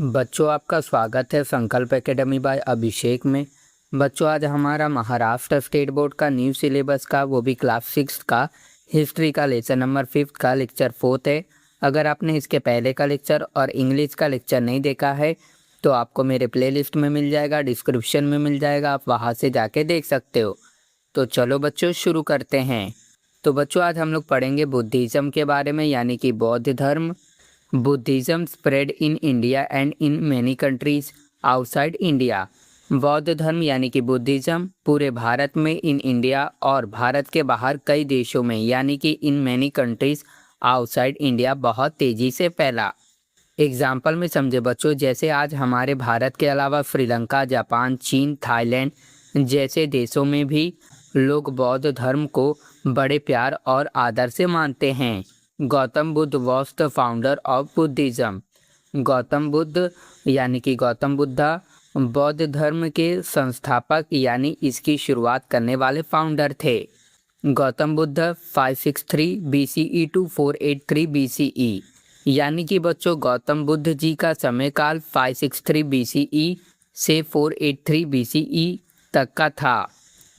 बच्चों, आपका स्वागत है संकल्प एकेडमी बाय अभिषेक में। बच्चों, आज हमारा महाराष्ट्र स्टेट बोर्ड का न्यू सिलेबस का, वो भी क्लास 6 का हिस्ट्री का लेसन नंबर 5 का लेक्चर 4 है। अगर आपने इसके पहले का लेक्चर और इंग्लिश का लेक्चर नहीं देखा है तो आपको मेरे प्लेलिस्ट में मिल जाएगा, डिस्क्रिप्शन में मिल जाएगा, आप वहाँ से जाके देख सकते हो। तो चलो बच्चों, शुरू करते हैं। तो बच्चों, आज हम लोग पढ़ेंगे बुद्धिज़्म के बारे में, यानी कि बौद्ध धर्म। Buddhism spread in India and in many countries outside India. बौद्ध धर्म यानी कि बुद्धिज़्म पूरे भारत में, इन इंडिया और भारत के बाहर कई देशों में, यानी कि in many countries outside India बहुत तेज़ी से फैला। एग्जाम्पल में समझे बच्चों, जैसे आज हमारे भारत के अलावा श्रीलंका, जापान, चीन, थाईलैंड जैसे देशों में भी लोग बौद्ध धर्म को बड़े प्यार और आदर से मानते हैं। Gautam Buddha was the founder of Buddhism. Gautam Buddha यानी कि गौतम बुद्धा बौद्ध धर्म के संस्थापक यानी इसकी शुरुआत करने वाले फाउंडर थे। Gautam Buddha 563 BCE to 483 BCE, यानी कि बच्चों गौतम बुद्ध जी का समय काल 563 BCE से 483 BCE तक का था।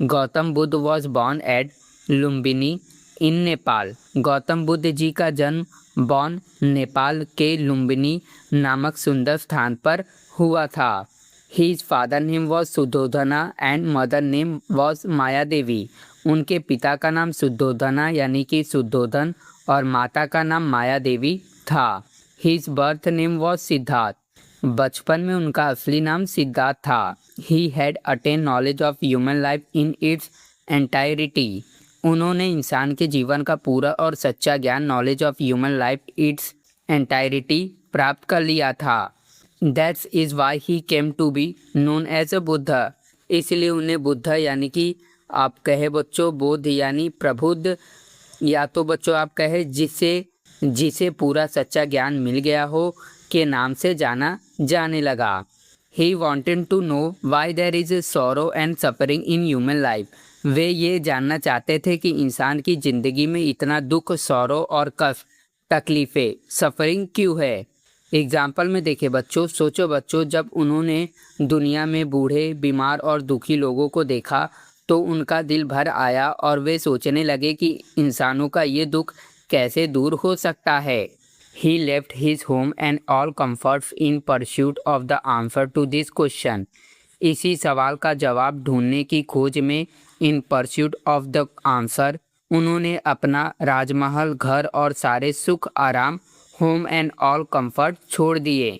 Gautam Buddha was born at Lumbini in Nepal. Gautam Buddha ji का जन्म बॉर्न नेपाल के लुम्बिनी नामक सुंदर स्थान पर हुआ था। His father name was Suddhodana and mother name was Maya Devi. उनके पिता का नाम सुद्धोधना यानी कि सुद्धोधन और माता का नाम माया देवी था। His birth name was Siddhartha. बचपन में उनका असली नाम सिद्धार्थ था। He had attain knowledge of human life in its entirety. उन्होंने इंसान के जीवन का पूरा और सच्चा ज्ञान, knowledge of human life its entirety, प्राप्त कर लिया था। That's is why he came to be known as a Buddha. इसलिए उन्हें बुद्ध यानी कि आप कहे बच्चों बोध यानी प्रबुद्ध, या तो बच्चों आप कहे जिसे पूरा सच्चा ज्ञान मिल गया हो के नाम से जाना जाने लगा। He wanted to know why there is sorrow and suffering in human life. वे ये जानना चाहते थे कि इंसान की ज़िंदगी में इतना दुख, सौरों और कष्ट, तकलीफ़ें, सफ़रिंग क्यों है। एग्जाम्पल में देखे बच्चों, सोचो बच्चों, जब उन्होंने दुनिया में बूढ़े, बीमार और दुखी लोगों को देखा तो उनका दिल भर आया और वे सोचने लगे कि इंसानों का ये दुख कैसे दूर हो सकता है। He left his home and all comforts in pursuit of the answer to this question. इसी सवाल का जवाब ढूंढने की खोज में, इन परस्यूट ऑफ द आंसर, उन्होंने अपना राजमहल, घर और सारे सुख आराम, होम एंड ऑल कंफर्ट छोड़ दिए।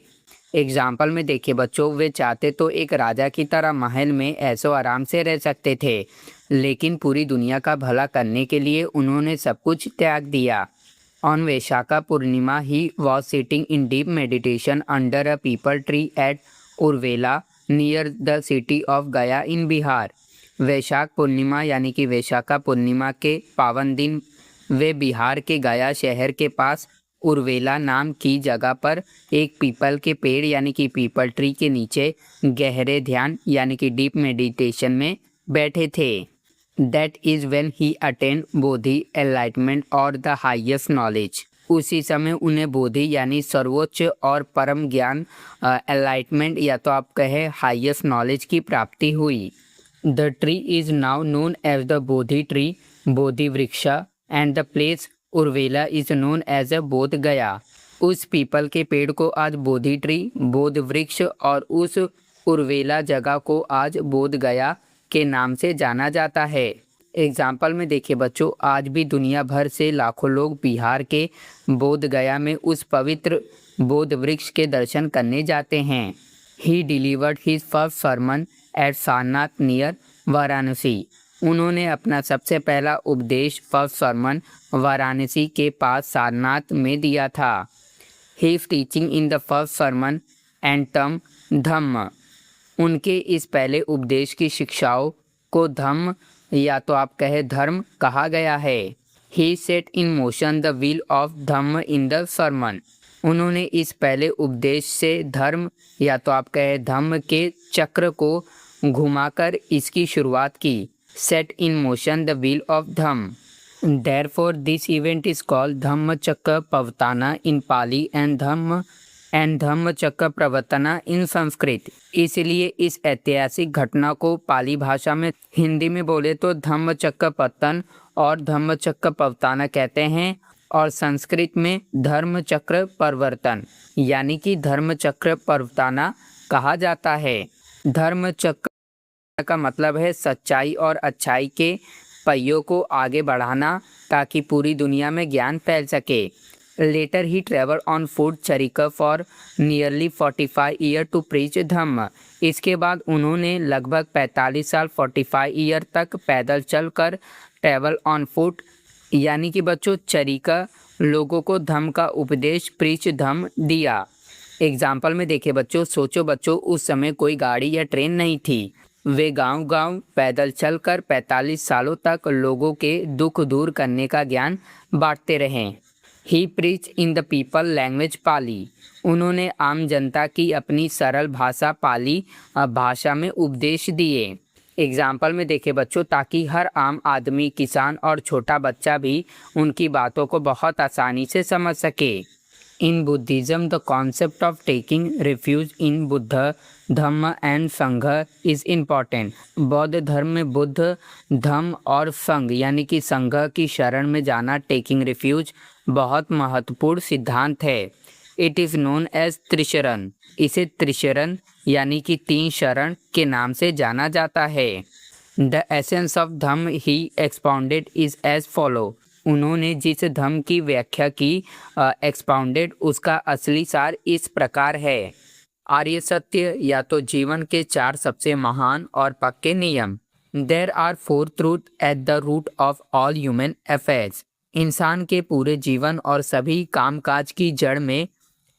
एग्जाम्पल में देखिए बच्चों, वे चाहते तो एक राजा की तरह महल में ऐसो आराम से रह सकते थे, लेकिन पूरी दुनिया का भला करने के लिए उन्होंने सब कुछ त्याग दिया। On Vaishakha Purnima, he was sitting in deep meditation under a peepal tree at Urvela near the city of Gaya in Bihar. Vaishakh Purnima यानी कि वैशाखा पूर्णिमा के पावन दिन वे बिहार के गया शहर के पास उर्वेला नाम की जगह पर एक पीपल के पेड़ यानी कि पीपल ट्री के नीचे गहरे ध्यान यानी कि डीप मेडिटेशन में बैठे थे। That is when he attained Bodhi enlightenment और द हाईएस्ट नॉलेज। उसी समय उन्हें बोधि यानी सर्वोच्च और परम ज्ञान, एनलाइटमेंट या तो आप कहे हाईएस्ट नॉलेज की प्राप्ति हुई। The tree is now known as the Bodhi tree, Bodhi vriksha, and the place Uruvela is known as a Bodh Gaya. उस पीपल के पेड़ को आज बोधि ट्री, बोध वृक्ष और उस उर्वेला जगह को आज बोध गया के नाम से जाना जाता है। एग्जाम्पल में देखिए बच्चों, आज भी दुनिया भर से लाखों लोग बिहार के बोध गया में उस पवित्र बोध वृक्ष के दर्शन करने जाते हैं। He delivered his first sermon at Sarnath near Varanasi. उन्होंने अपना सबसे पहला उपदेश, फर्स्ट सर्मन, वाराणसी के पास सारनाथ में दिया था। His teaching in the first sermon and term Dhamma. उनके इस पहले उपदेश की शिक्षाओं को धम्म या तो आप कहे धर्म कहा गया है। He set in motion the wheel of Dhamma in the sermon. उन्होंने इस पहले उपदेश से धर्म या तो आप कहे धम्म के चक्र को घुमाकर इसकी शुरुआत की। Set in motion the wheel of Dhamma. Therefore, this event is called Dhammacakka Pavatana in Pali and Dhamma and Dhammachakra Pravartana in Sanskrit. इसलिए इस ऐतिहासिक घटना को पाली भाषा में, हिंदी में बोले तो धम्मचक्र पतन और धम्मचक्र प्रवर्तना कहते हैं, और संस्कृत में धर्मचक्र परिवर्तन यानी कि धर्मचक्र प्रवर्तना कहा जाता है। धर्मचक्र का मतलब है सच्चाई और अच्छाई के पहियों को आगे बढ़ाना ताकि पूरी दुनिया में ज्ञान फैल सके। Later he travel on foot charika for nearly 45 year to preach Dhamma. इसके बाद उन्होंने लगभग 45 साल 45 ईयर तक पैदल चलकर ट्रेवल ऑन फुट यानी कि बच्चों चरिका लोगों को धम्म का उपदेश प्रीच धम्म दिया। एग्जाम्पल में देखे बच्चों, सोचो बच्चों उस समय कोई गाड़ी या ट्रेन नहीं थी, वे गांव-गांव पैदल चलकर 45 सालों तक लोगों के दुख दूर करने का ज्ञान बांटते रहे। He preach in the people language Pali. उन्होंने आम जनता की अपनी सरल भाषा पाली भाषा में उपदेश दिए। एग्जाम्पल में देखे बच्चों, ताकि हर आम आदमी, किसान और छोटा बच्चा भी उनकी बातों को बहुत आसानी से समझ सके। In Buddhism the concept of taking refuge in Buddha Dhamma and Sangha is important. बौद्ध धर्म में बुद्ध धम्म और संघ यानी कि संघ की शरण में जाना, टेकिंग रिफ्यूज, बहुत महत्वपूर्ण सिद्धांत है। It is known as Trisharan. इसे त्रिशरण यानी कि 3 शरण के नाम से जाना जाता है। The essence of Dhamma he expounded is as follow. उन्होंने जिस धम्म की व्याख्या की एक्सपाउंडेड, उसका असली सार इस प्रकार है। आर्य सत्य या तो जीवन के 4 सबसे महान और पक्के नियम। There are 4 truth at the root of all human affairs. इंसान के पूरे जीवन और सभी कामकाज की जड़ में,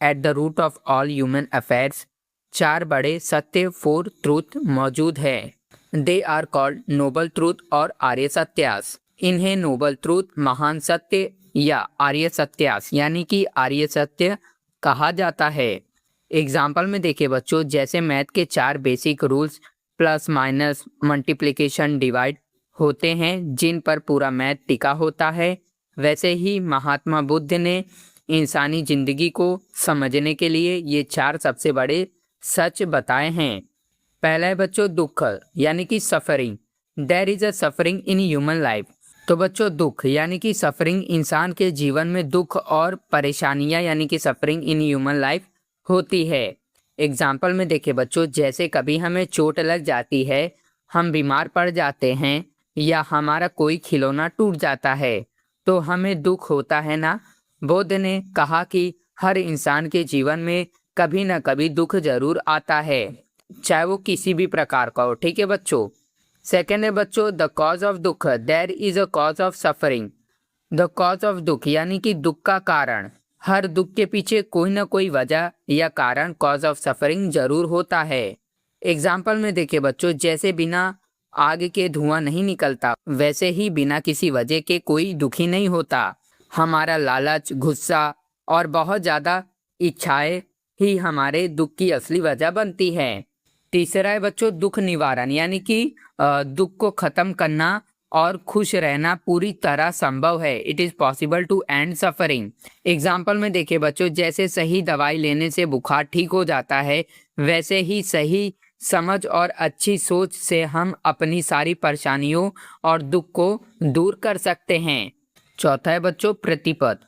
at the root of all human affairs, 4 बड़े सत्य 4 ट्रूथ मौजूद है। They are called noble truth और आर्य सत्यास। इन्हें नोबल ट्रूथ, महान सत्य या आर्य सत्यास यानी कि आर्य सत्य कहा जाता है। एग्जाम्पल में देखे बच्चों, जैसे मैथ के 4 basic rules plus minus multiplication divide होते हैं जिन पर पूरा मैथ टिका होता है, वैसे ही महात्मा बुद्ध ने इंसानी जिंदगी को समझने के लिए ये 4 सबसे बड़े सच बताए हैं। पहला है बच्चों दुख यानी कि suffering. There is a suffering in human life. तो बच्चों दुख यानी कि सफरिंग, इंसान के जीवन में दुख और परेशानियां यानी कि सफरिंग इन ह्यूमन लाइफ होती है। एग्जाम्पल में देखे बच्चों, जैसे कभी हमें चोट लग जाती है, हम बीमार पड़ जाते हैं या हमारा कोई खिलौना टूट जाता है तो हमें दुख होता है ना। बुद्ध ने कहा कि हर इंसान के जीवन में कभी ना कभी दुख जरूर आता है, चाहे वो किसी भी प्रकार का हो। ठीक है बच्चों। सेकेंड है बच्चों द कॉज ऑफ दुख। There is a cause of suffering. The cause of दुख यानी कि दुख का कारण। हर दुख के पीछे कोई ना कोई वजह या कारण, कॉज ऑफ सफरिंग, जरूर होता है। एग्जाम्पल में देखे बच्चों, जैसे बिना आग के धुआं नहीं निकलता, वैसे ही बिना किसी वजह के कोई दुखी नहीं होता। हमारा लालच, गुस्सा और बहुत ज़्यादा इच्छाएं ही हमारे दुख की असली वजह बनती है। तीसरा है बच्चों दुख निवारण यानी कि दुख को खत्म करना और खुश रहना पूरी तरह संभव है। It is possible to end suffering. Example में देखे बच्चों, जैसे सही दवाई लेने से बुखार ठीक हो जाता है, वैसे ही सही समझ और अच्छी सोच से हम अपनी सारी परेशानियों और दुख को दूर कर सकते हैं। चौथा है बच्चों प्रतिपद।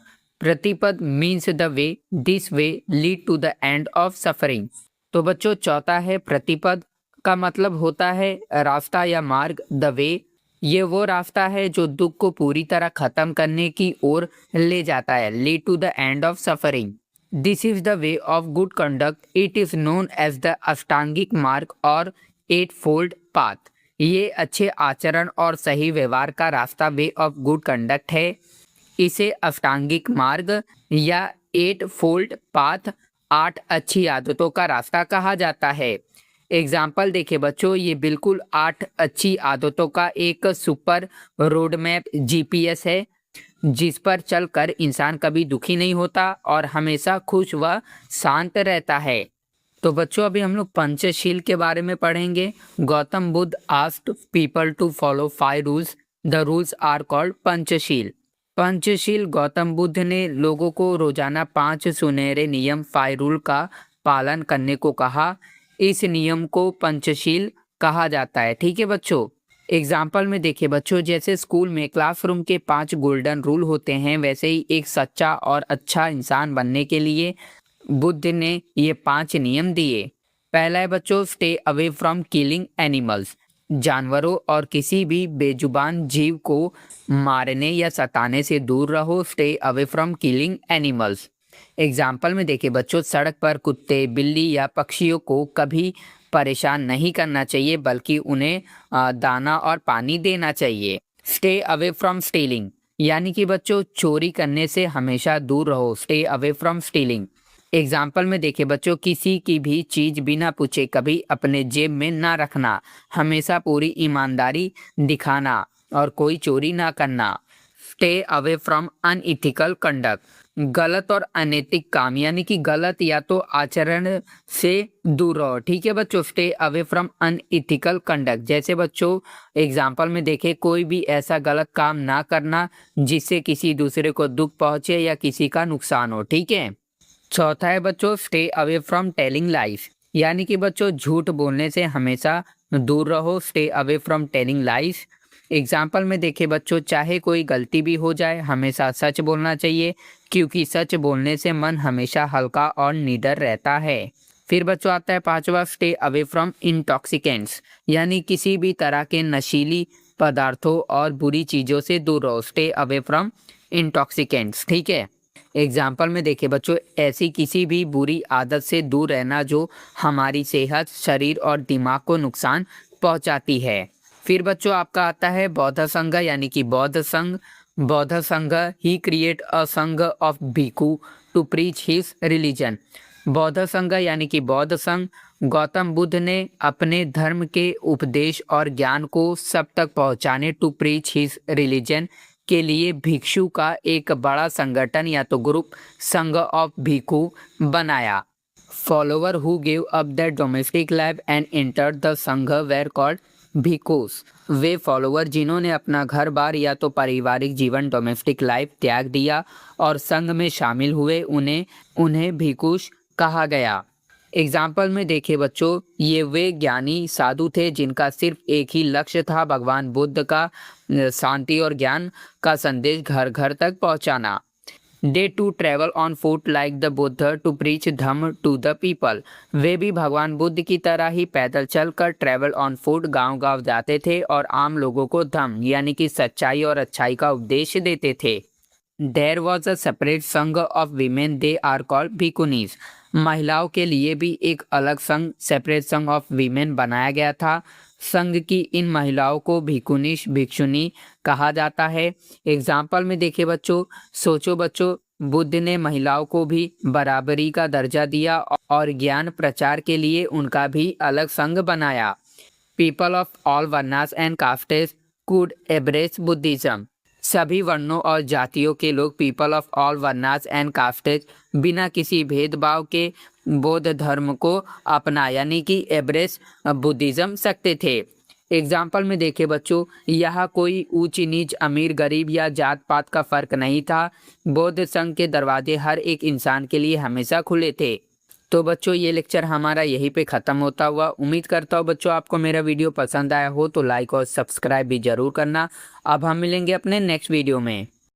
Pratipad means the way, this way lead to the end of suffering. तो बच्चों चौथा है प्रतिपद का मतलब होता है रास्ता या मार्ग। द वे, ये वो रास्ता है जो दुख को पूरी तरह खत्म करने की ओर ले जाता है। Lead to the end of suffering. This is the way of good conduct. It is known as the Ashtangik Marg और 8 फोल्ड पाथ। ये अच्छे आचरण और सही व्यवहार का रास्ता वे ऑफ गुड कंडक्ट है। इसे अष्टांगिक मार्ग या 8 फोल्ड पाथ, 8 अच्छी आदतों का रास्ता कहा जाता है। एग्जाम्पल देखे बच्चों, ये बिल्कुल 8 अच्छी आदतों का एक सुपर रोड मैप GPS है जिस पर चलकर इंसान कभी दुखी नहीं होता और हमेशा खुश व शांत रहता है। तो बच्चों अभी हम लोग पंचशील के बारे में पढ़ेंगे। Gautam Buddha asked people to follow 5 rules. The rules are called Panchsheel. Panchsheel Gautam Buddha ने लोगों को रोजाना 5 सुनहरे नियम 5 रूल का पालन करने को कहा। इस नियम को पंचशील कहा जाता है। ठीक है बच्चों। एग्जाम्पल में देखिए बच्चों, जैसे स्कूल में क्लासरूम के 5 गोल्डन रूल होते हैं, वैसे ही एक सच्चा और अच्छा इंसान बनने के लिए बुद्ध ने ये 5 नियम दिए। पहला है बच्चों, stay away from killing animals. जानवरों और किसी भी बेजुबान जीव को मारने या सताने से दूर रहो। Stay away from killing animals. Example में देखिए बच्चों, सड़क पर कुत्ते, बिल्ली या पक्षियों को कभी परेशान नहीं करना चाहिए, बल्कि उन्हें दाना और पानी देना चाहिए। स्टे अवे फ्रॉम स्टीलिंग, यानी कि बच्चों चोरी करने से हमेशा दूर रहो। Stay away from stealing. Example में देखिए बच्चों, किसी की भी चीज बिना पूछे कभी अपने जेब में ना रखना, हमेशा पूरी ईमानदारी दिखाना और कोई चोरी ना करना। Stay away from unethical conduct, गलत और अनैतिक काम, यानी कि गलत या तो आचरण से दूर रहो। ठीक है बच्चों। Stay away from unethical conduct, जैसे बच्चों एग्जाम्पल में देखे, कोई भी ऐसा गलत काम ना करना जिससे किसी दूसरे को दुख पहुंचे या किसी का नुकसान हो। ठीक है। चौथा है बच्चों, stay away from telling lies, यानी कि बच्चों झूठ बोलने से हमेशा दूर रहो। Stay away from telling lies. Example में देखे बच्चों, चाहे कोई गलती भी हो जाए, हमेशा सच बोलना चाहिए, क्योंकि सच बोलने से मन हमेशा हल्का और निडर रहता है। फिर बच्चों आता है पांचवा, स्टे अवे फ्रॉम इंटॉक्सिकेंट्स, यानी किसी भी तरह के नशीली पदार्थों और बुरी चीज़ों से दूर रहो। Stay away from intoxicants. ठीक है। एग्जाम्पल में देखिए बच्चों, ऐसी किसी भी बुरी आदत से दूर रहना जो हमारी सेहत, शरीर और दिमाग को नुकसान पहुंचाती है। फिर बच्चों आपका आता है बौद्ध संघ, यानी कि बौद्ध संघ। बौद्ध संघ ही क्रिएट अ संघ ऑफ भिक्षु टू प्रीच हिज रिलीजन। बौद्ध संघ यानी कि बौद्ध संघ गौतम बुद्ध ने अपने धर्म के उपदेश और ज्ञान को सब तक पहुंचाने, टू प्रीच हिज रिलीजन के लिए भिक्षु का एक बड़ा संगठन या तो ग्रुप, संघ ऑफ भिक्षु बनाया। Follower who give up their domestic life and entered the Sangha were called bhikshus. वे फॉलोवर जिन्होंने अपना घर बार या तो पारिवारिक जीवन, डोमेस्टिक लाइफ त्याग दिया और संघ में शामिल हुए, उन्हें भिक्षुस कहा गया। एग्जाम्पल में देखिए बच्चों, ये वे ज्ञानी साधु थे जिनका सिर्फ एक ही लक्ष्य था, भगवान बुद्ध का शांति और ज्ञान का संदेश घर घर तक पहुंचाना। They too travel on foot like the Buddha to preach Dhamma to the people। वे भी भगवान बुद्ध की तरह ही पैदल चलकर ट्रैवल ऑन फुट गांव-गांव जाते थे और आम लोगों को धम्म यानी कि सच्चाई और अच्छाई का उपदेश देते थे। There was a separate संघ of women, they are called भिक्षुनीज। महिलाओं के लिए भी एक अलग संघ, सेपरेट संघ ऑफ वीमेन बनाया गया था। संघ की इन महिलाओं को भिक्षुनीश, भिक्षुनी कहा जाता है। एग्जाम्पल में देखिए बच्चों, सोचो बच्चों, बुद्ध ने महिलाओं को भी बराबरी का दर्जा दिया और ज्ञान प्रचार के लिए उनका भी अलग संघ बनाया। People of all varnas and castes could embrace Buddhism. सभी वर्णों और जातियों के लोग, people of all varnas and castes, बिना किसी भेदभाव के बौद्ध धर्म को अपना यानी कि एब्रेस बुद्धिज्म सकते थे। एग्जाम्पल में देखिए बच्चों, यहाँ कोई ऊंच नीच, अमीर गरीब या जात पात का फर्क नहीं था। बौद्ध संघ के दरवाजे हर एक इंसान के लिए हमेशा खुले थे। तो बच्चों ये लेक्चर हमारा यहीं पे ख़त्म होता हुआ। उम्मीद करता हूँ बच्चों आपको मेरा वीडियो पसंद आया हो तो लाइक और सब्सक्राइब भी ज़रूर करना। अब हम मिलेंगे अपने नेक्स्ट वीडियो में।